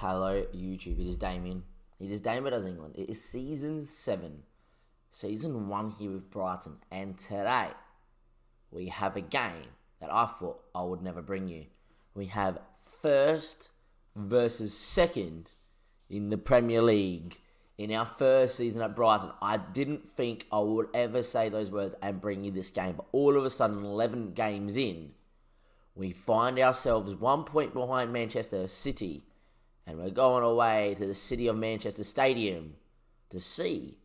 Hello, YouTube. It is Damien. It is Damien as England. It is Season 7. Season 1 here with Brighton. And today, we have a game that I thought I would never bring you. We have first versus second in the Premier League. In our first season at Brighton, I didn't think I would ever say those words and bring you this game. But all of a sudden, 11 games in, we find ourselves 1 point behind Manchester City. And we're going away to the City of Manchester Stadium to see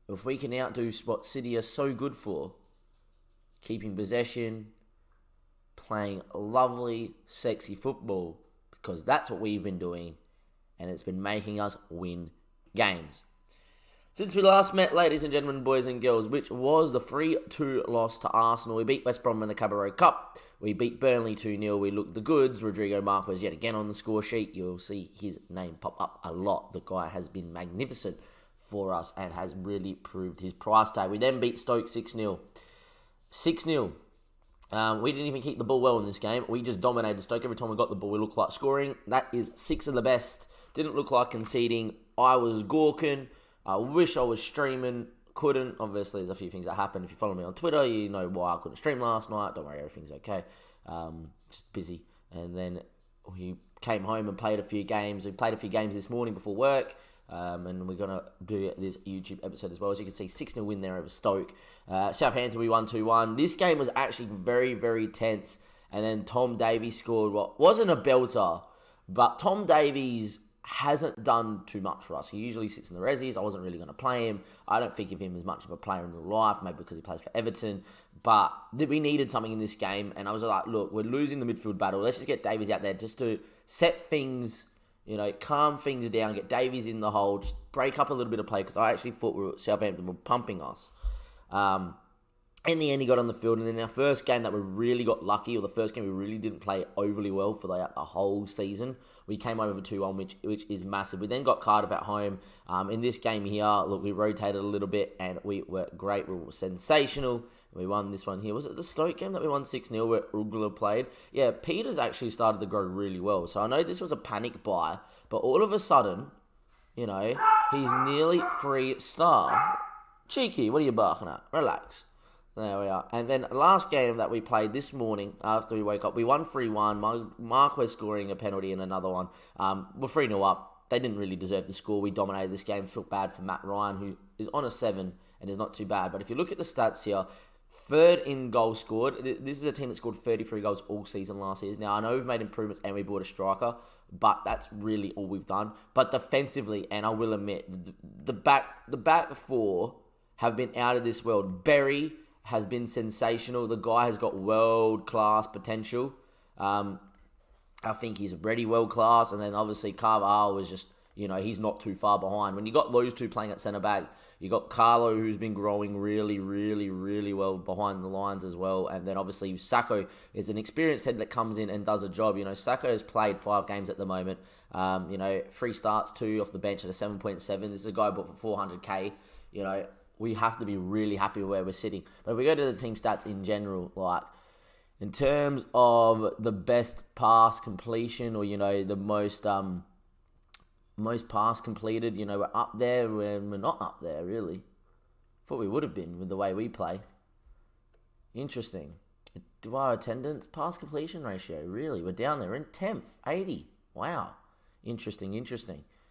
if we can outdo what City are so good for. Keeping possession, playing lovely, sexy football. Because that's what we've been doing. And it's been making us win games. Since we last met, ladies and gentlemen, boys and girls, which was the 3-2 loss to Arsenal. We beat West Brom in the Carabao Cup. We beat Burnley 2-0. We looked the goods. Rodrigo Marquez yet again on the score sheet. You'll see his name pop up a lot. The guy has been magnificent for us and has really proved his price tag. We then beat Stoke 6-0. 6-0. We didn't even keep the ball well in this game. We just dominated Stoke. Every time we got the ball, we looked like scoring. That is 6 of the best. Didn't look like conceding. I was gawking. I wish I was streaming. Couldn't. Obviously, there's a few things that happened. If you follow me on Twitter, you know why I couldn't stream last night. Don't worry, everything's okay. Just busy. And then we came home and played a few games. We played a few games this morning before work. And we're going to do this YouTube episode as well. As you can see, 6-0 win there over Stoke. Southampton, we won 2-1. This game was actually very, very tense. And then Tom Davies scored what wasn't a belter, but Tom Davies hasn't done too much for us. He usually sits in the resis. I wasn't really going to play him. I don't think of him as much of a player in real life, maybe because he plays for Everton. But we needed something in this game. And I was like, look, we're losing the midfield battle. Let's just get Davies out there just to set things, calm things down, get Davies in the hole, just break up a little bit of play, because I actually thought Southampton were pumping us. In the end, he got on the field, and then our first game that we really got lucky, or the first game we really didn't play overly well for the whole season, we came over 2-1, which is massive. We then got Cardiff at home. In this game here, look, we rotated a little bit, and we were great. We were sensational. We won this one here. Was it the Stoke game that we won 6-0 where Ugla played? Yeah, Peter's actually started to grow really well. So I know this was a panic buy, but all of a sudden, he's nearly 3-star. Cheeky, what are you barking at? Relax. There we are. And then last game that we played this morning after we woke up, we won 3-1. Marquez scoring a penalty and another one. We're 3-0 up. They didn't really deserve the score. We dominated this game. Felt bad for Matt Ryan, who is on a 7 and is not too bad. But if you look at the stats here, third in goals scored. This is a team that scored 33 goals all season last year. Now, I know we've made improvements and we bought a striker, but that's really all we've done. But defensively, and I will admit, the back four have been out of this world. Berry has been sensational. The guy has got world-class potential. I think he's already world-class. And then obviously Carvalho was just, he's not too far behind. When you got those two playing at centre-back, you got Carlo, who's been growing really, really, really well behind the lines as well. And then obviously Sacco is an experienced head that comes in and does a job. Sacco has played 5 games at the moment. 3 starts, 2 off the bench at a 7.7. This is a guy bought for 400k. We have to be really happy with where we're sitting. But if we go to the team stats in general, like in terms of the best pass completion, or the most pass completed, we're up there when we're not up there really. Thought we would have been with the way we play. Interesting. Do our attendance, pass completion ratio, really? We're down there in 10th, 80. Wow. Interesting.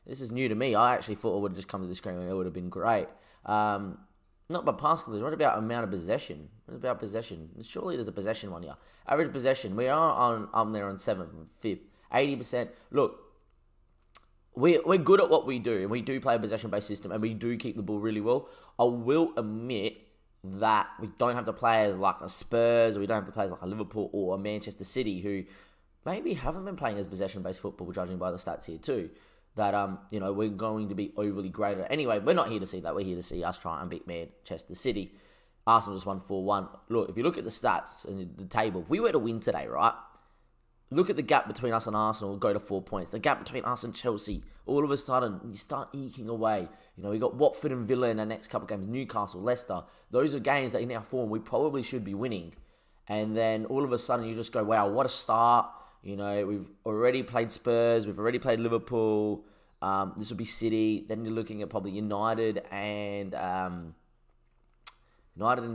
This is new to me. I actually thought I would have just come to the screen and it would have been great. Not by pass completion. What about amount of possession? What about possession? Surely there's a possession one here. Average possession. We are on there on 7th, 5th, 80%. Look, we're good at what we do, and we do play a possession-based system, and we do keep the ball really well. I will admit that we don't have the players like a Spurs, or we don't have the players like a Liverpool or a Manchester City, who maybe haven't been playing as possession-based football, judging by the stats here too. That, we're going to be overly great at. Anyway, we're not here to see that. We're here to see us try and beat Manchester City. Arsenal just won 4-1. Look, if you look at the stats and the table, if we were to win today, right? Look at the gap between us and Arsenal, go to 4 points. The gap between us and Chelsea, all of a sudden, you start eking away. We got Watford and Villa in our next couple of games, Newcastle, Leicester. Those are games that in our form we probably should be winning. And then all of a sudden you just go, wow, what a start. You know, we've already played Spurs. We've already played Liverpool. This will be City. Then you're looking at probably United and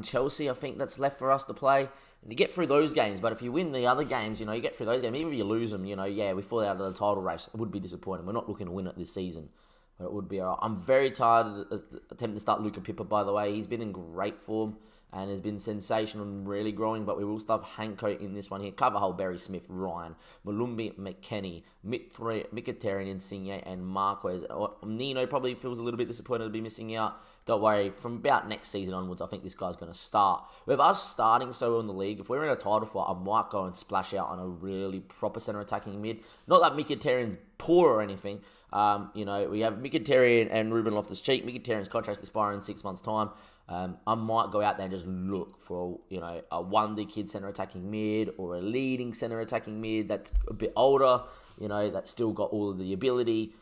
Chelsea. I think that's left for us to play. And you get through those games, but if you win the other games, you know, you get through those games. Even if you lose them, you know, yeah, we fall out of the title race. It would be disappointing. We're not looking to win it this season, but it would be all right. I'm very tired of attempting to start Luca Pippa, by the way. He's been in great form and has been sensational and really growing, but we will start Hanko in this one here. Carvajal, Berry, Smith, Ryan, Malumbi, McKennie, Mkhitaryan, Insigne, and Marquez. Nino probably feels a little bit disappointed to be missing out. Don't worry, from about next season onwards, I think this guy's going to start. With us starting so well in the league, if we're in a title fight, I might go and splash out on a really proper centre attacking mid. Not that Mkhitaryan's poor or anything. You know, we have Mkhitaryan and Ruben Loftus-Cheek. Mkhitaryan's contract expiring in 6 months' time. I might go out there and just look for, you know, a wonder kid centre attacking mid or a leading centre attacking mid that's a bit older, you know, that's still got all of the ability.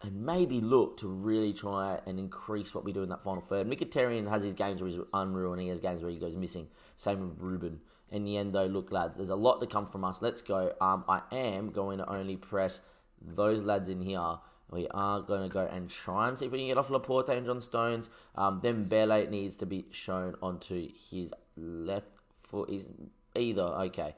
And maybe look to really try and increase what we do in that final third. Mkhitaryan has his games where he's unreal and he has games where he goes missing. Same with Ruben. In the end, though, look, lads, there's a lot to come from us. Let's go. I am going to only press those lads in here. We are going to go and try and see if we can get off Laporte and John Stones. Then Bele needs to be shown onto his left foot. He's either. Okay.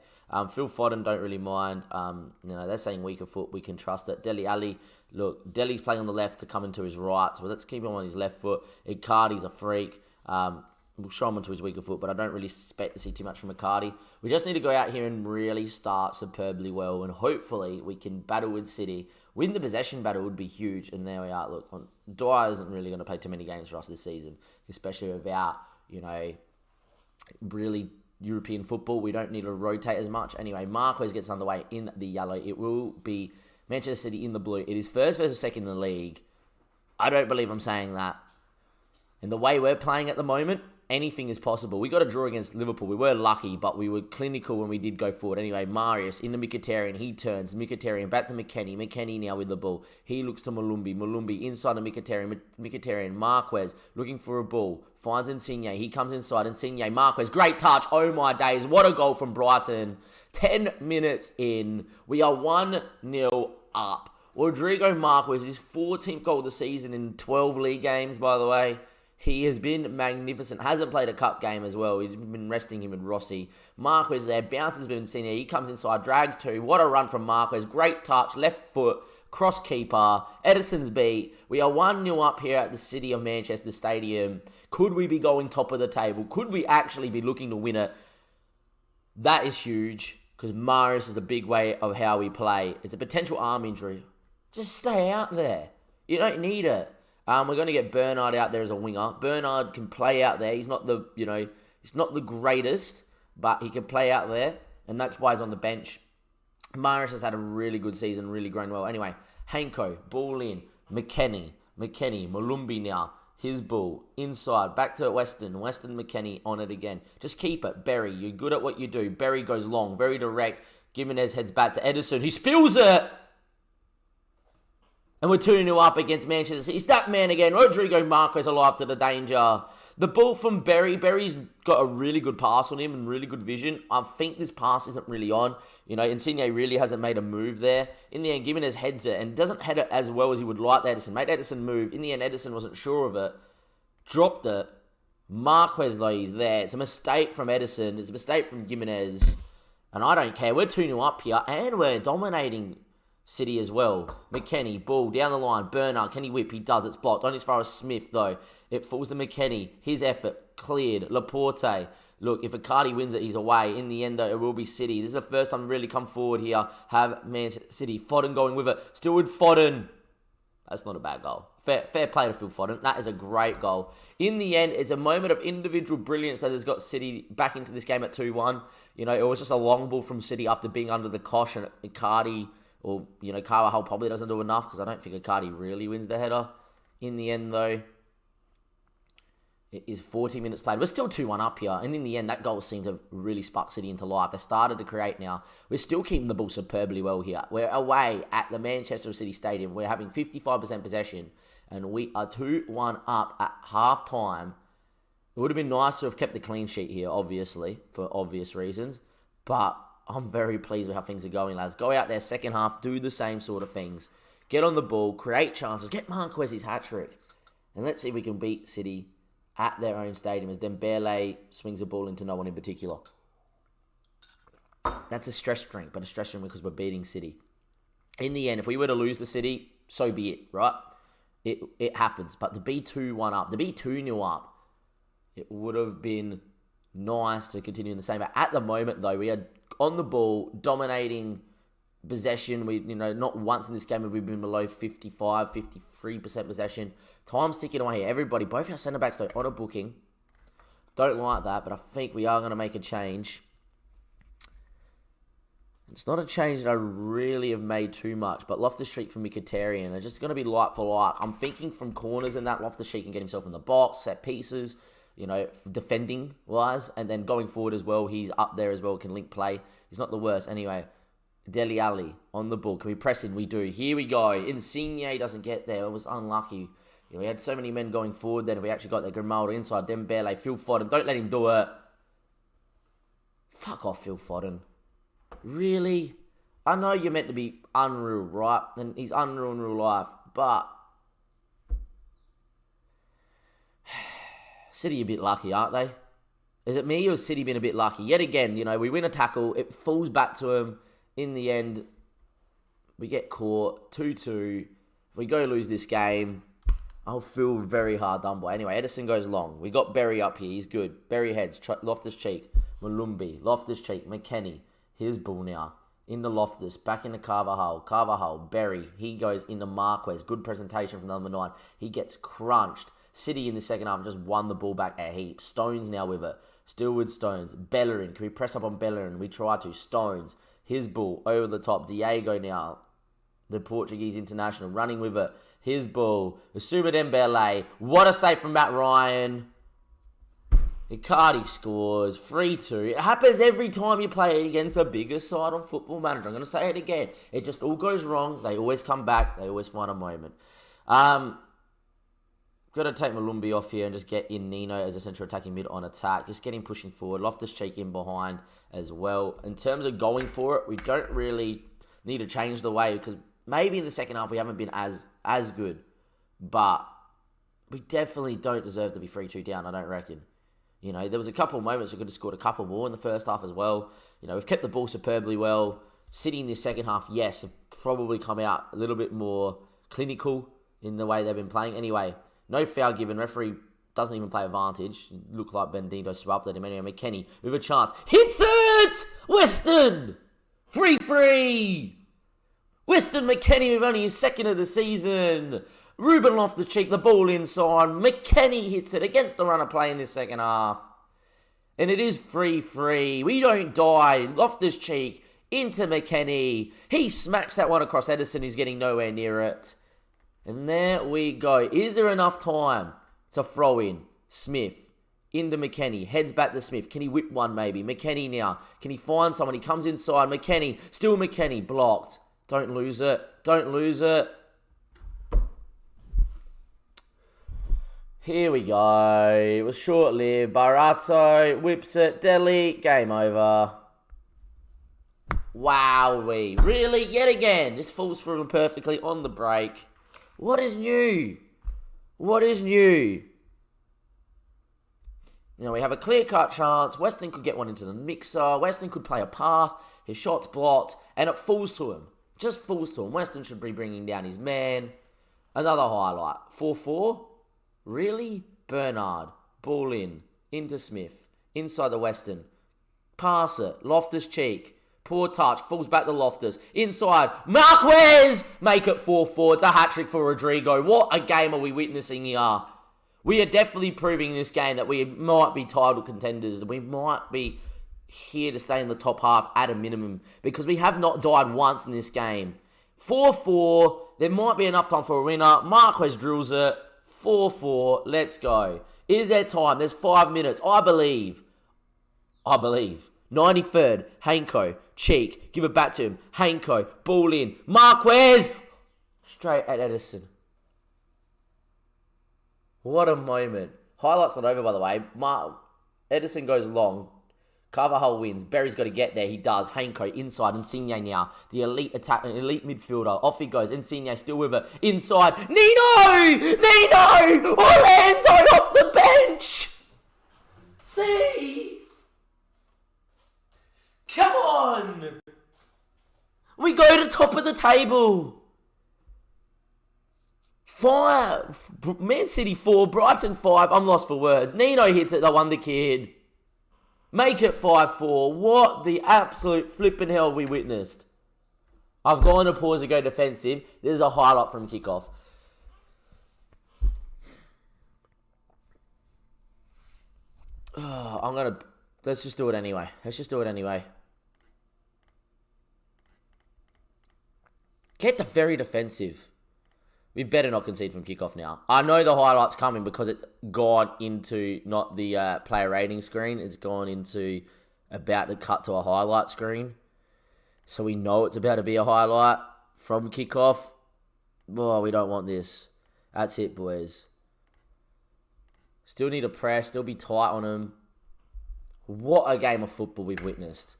Phil Foden, don't really mind. You know, they're saying weaker foot. We can trust it. Dele Alli. Look, Dele's playing on the left to come into his right, so let's keep him on his left foot. Icardi's a freak. We'll show him onto his weaker foot, but I don't really expect to see too much from Icardi. We just need to go out here and really start superbly well, and hopefully we can battle with City. Win the possession battle would be huge, and there we are. Look, Dwyer isn't really going to play too many games for us this season, especially without, you know, really European football. We don't need to rotate as much. Anyway, Marquez gets underway in the yellow. It will be Manchester City in the blue. It is first versus second in the league. I don't believe I'm saying that. And the way we're playing at the moment, anything is possible. We got a draw against Liverpool. We were lucky, but we were clinical when we did go forward. Anyway, Marius into Mkhitaryan. He turns. Mkhitaryan back to McKennie. McKennie now with the ball. He looks to Malumbi. Malumbi inside of Mkhitaryan. Mkhitaryan. Marquez looking for a ball. Finds Insigne. He comes inside. Insigne. Marquez. Great touch. Oh my days. What a goal from Brighton. 10 minutes in. We are 1-0 up. Rodrigo Marquez, his 14th goal of the season in 12 league games, by the way. He has been magnificent. Hasn't played a cup game as well. He's been resting him with Rossi. Marquez there. Bounces with Insigne. He comes inside. Drags two. What a run from Marquez. Great touch. Left foot. Cross keeper. Edison's beat. We are 1-0 up here at the City of Manchester Stadium. Could we be going top of the table? Could we actually be looking to win it? That is huge, because Marius is a big way of how we play. It's a potential arm injury. Just stay out there. You don't need it. We're going to get Bernard out there as a winger. Bernard can play out there. He's not the, you know, he's not the greatest, but he can play out there, and that's why he's on the bench. Marius has had a really good season, really grown well. Anyway, Hanko, ball in. McKennie, Malumbi now. His ball, inside, back to Weston, McKennie on it again. Just keep it. Berry, you're good at what you do. Berry goes long, very direct. Gimenez heads back to Edison. He spills it! And we're 2-0 up against Manchester City. It's that man again. Rodrigo Marquez alive to the danger. The ball from Berry. Berry's got a really good pass on him and really good vision. I think this pass isn't really on. You know, Insigne really hasn't made a move there. In the end, Gimenez heads it and doesn't head it as well as he would like Edison. Made Edison move. In the end, Edison wasn't sure of it. Dropped it. Marquez, though, he's there. It's a mistake from Edison. It's a mistake from Gimenez. And I don't care. We're 2-0 up here and we're dominating City as well. McKennie, ball down the line. Bernard, can he whip? He does. It's blocked. Only as far as Smith, though. It falls to McKennie. His effort cleared. Laporte. Look, if Icardi wins it, he's away. In the end, though, it will be City. This is the first time we really come forward here. Have Manchester City. Foden going with it. Still with Foden. That's not a bad goal. Fair play to Phil Foden. That is a great goal. In the end, it's a moment of individual brilliance that has got City back into this game at 2-1. You know, it was just a long ball from City after being under the cosh, and Icardi, or, you know, Carvajal probably doesn't do enough, because I don't think Icardi really wins the header. In the end, though, it is 40 minutes played. We're still 2-1 up here. And in the end, that goal seemed to really spark City into life. They started to create now. We're still keeping the ball superbly well here. We're away at the Manchester City Stadium. We're having 55% possession. And we are 2-1 up at half-time. It would have been nice to have kept the clean sheet here, obviously, for obvious reasons. But I'm very pleased with how things are going, lads. Go out there, second half, do the same sort of things. Get on the ball, create chances, get Marquez his hat-trick. And let's see if we can beat City at their own stadium as Dembele swings the ball into no one in particular. That's a stress drink, but a stress drink because we're beating City. In the end, if we were to lose the City, so be it, right? It happens. But to be 2-1 up, to be 2-0 up, it would have been nice to continue in the same. But at the moment, though, we are on the ball, dominating possession. Not once in this game have we been below 55, 53% possession. Time's ticking away here. Everybody, both our centre-backs, though, on a booking. Don't like that, but I think we are going to make a change. It's not a change that I really have made too much, but Loftus-Cheek for Mkhitaryan are just going to be like for like. I'm thinking from corners and that Loftus-Cheek can get himself in the box, set pieces, defending-wise, and then going forward as well, he's up there as well, can link play. He's not the worst. Anyway, Dele Alli on the ball. Can we press in? We do. Here we go. Insigne doesn't get there. It was unlucky. We had so many men going forward then. If we actually got there, Grimaldo inside, Dembele, Phil Foden. Don't let him do it. Fuck off, Phil Foden. Really? I know you're meant to be unreal, right? And he's unreal in real life. But City a bit lucky, aren't they? Is it me or has City been a bit lucky? Yet again, we win a tackle. It falls back to him. In the end, we get caught. 2-2. If we go lose this game, I'll feel very hard done by. Anyway, Edison goes long. We got Berry up here. He's good. Berry heads. Loftus-Cheek. Malumbi. Loftus-Cheek. McKennie. His ball now. Into Loftus. Back into Carvajal. Carvajal. Berry. He goes into Marquez. Good presentation from number 9. He gets crunched. City in the second half just won the ball back a heap. Stones now with it. Still with Stones. Bellerin. Can we press up on Bellerin? We try to. Stones. His ball. Over the top. Diego now. The Portuguese international. Running with it. His ball. Ousmane Dembele. What a save from Matt Ryan. Icardi scores. 3-2. It happens every time you play against a bigger side on Football Manager. I'm going to say it again. It just all goes wrong. They always come back. They always find a moment. Got to take Malumbi off here and just get in Nino as a central attacking mid on attack. Just get him pushing forward. Loftus-Cheek in behind as well. In terms of going for it, we don't really need to change the way because maybe in the second half we haven't been as good. But we definitely don't deserve to be 3-2 down, I don't reckon. There was a couple of moments we could have scored a couple more in the first half as well. We've kept the ball superbly well. City in this second half, yes, have probably come out a little bit more clinical in the way they've been playing. Anyway, no foul given. Referee doesn't even play advantage. Looked like Bendito swapped at him. Anyway, McKennie with a chance. Hits it! Weston! 3-3! Weston McKennie with only his second of the season. Ruben Loftus-Cheek, the ball inside. McKennie hits it against the run of play in this second half. And it is 3-3. We don't die. Loftus-Cheek into McKennie. He smacks that one across Edison, who's getting nowhere near it. And there we go. Is there enough time to throw in? Smith into McKennie. Heads back to Smith. Can he whip one maybe? McKennie now. Can he find someone? He comes inside. McKennie. Still McKennie. Blocked. Don't lose it. Don't lose it. Here we go. It was short-lived. Barato whips it. Dele. Game over. Wowee. Really? Yet again. This falls through him perfectly on the break. What is new? What is new? We have a clear-cut chance. Weston could get one into the mixer. Weston could play a pass. His shot's blocked. And it falls to him. Just falls to him. Weston should be bringing down his man. Another highlight. 4-4. Really? Bernard. Ball in. Into Smith. Inside the Weston. Pass it. Loftus-Cheek. Poor touch. Falls back to Loftus. Inside. Marquez! Make it 4-4. It's a hat-trick for Rodrigo. What a game are we witnessing here? We are definitely proving in this game that we might be title contenders. We might be here to stay in the top half at a minimum. Because we have not died once in this game. 4-4. There might be enough time for a winner. Marquez drills it. 4-4. Let's go. Is there time? There's 5 minutes. I believe. 93rd. Hanko. Cheek. Give it back to him. Hanko. Ball in. Marquez. Straight at Edison. What a moment. Highlights not over, by the way. Edison goes long. Carvajal wins. Berry's got to get there. He does. Hanko inside. Insigne now. The elite attack, elite midfielder. Off he goes. Insigne still with it. Inside. Nino! Nino! Orlando off the bench! See? Come on! We go to top of the table. 5. Man City 4. Brighton 5. I'm lost for words. Nino hits it. The wonder kid. Make it 5-4. What the absolute flipping hell have we witnessed? I've gone to pause and go defensive. This is a highlight from kickoff. Oh, let's just do it anyway. Get the very defensive. We better not concede from kickoff now. I know the highlight's coming because it's gone into not the player rating screen. It's gone into about to cut to a highlight screen. So we know it's about to be a highlight from kickoff. Oh, we don't want this. That's it, boys. Still need to press. Still be tight on them. What a game of football we've witnessed.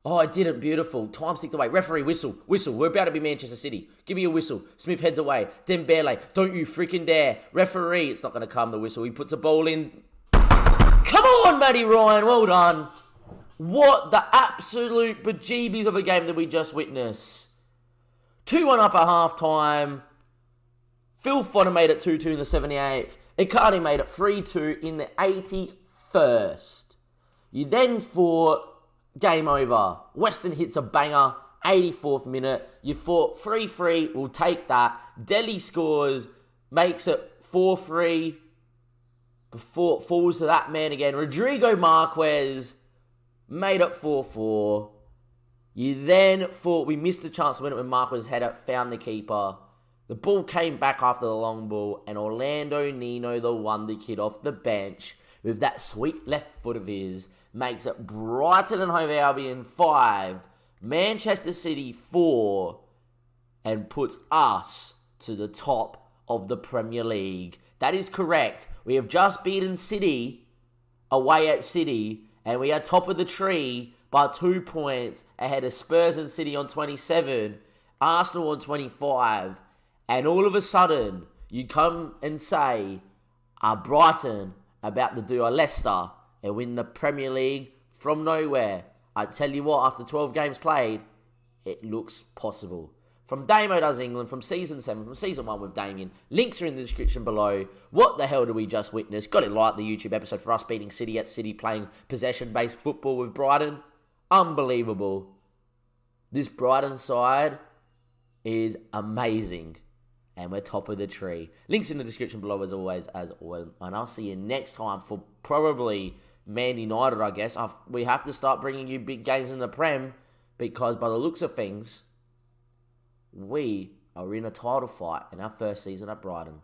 Oh, I did it. Beautiful. Time ticked away. Referee, whistle. Whistle. We're about to be Manchester City. Give me a whistle. Smith heads away. Dembele. Don't you freaking dare. Referee. It's not going to come, the whistle. He puts a ball in. Come on, Matty Ryan. Well done. What the absolute bejeebies of a game that we just witnessed. 2-1 up at half-time. Phil Foden made it 2-2 in the 78th. Icardi made it 3-2 in the 81st. You then thought... Game over. Weston hits a banger. 84th minute. You thought 3-3. We'll take that. Delhi scores. Makes it 4-3. Before it falls to that man again. Rodrigo Marquez made it 4-4. You then thought we missed the chance to win it when Marquez had it. Found the keeper. The ball came back after the long ball. And Orlando Nino, the wonder kid off the bench, with that sweet left foot of his, makes it Brighton and Hove Albion 5, Manchester City 4, and puts us to the top of the Premier League. That is correct. We have just beaten City away at City, and we are top of the tree by 2 points ahead of Spurs and City on 27, Arsenal on 25, and all of a sudden, you come and say, are Brighton about to do a Leicester and win the Premier League from nowhere? I tell you what, after 12 games played, it looks possible. From DAMMO Does England, from Season 7, from Season 1 with Damien. Links are in the description below. What the hell did we just witness? Got to like the YouTube episode for us beating City at City, playing possession-based football with Brighton. Unbelievable. This Brighton side is amazing. And we're top of the tree. Links in the description below as always. And I'll see you next time for probably Man United, I guess. We have to start bringing you big games in the Prem, because by the looks of things, we are in a title fight in our first season at Brighton.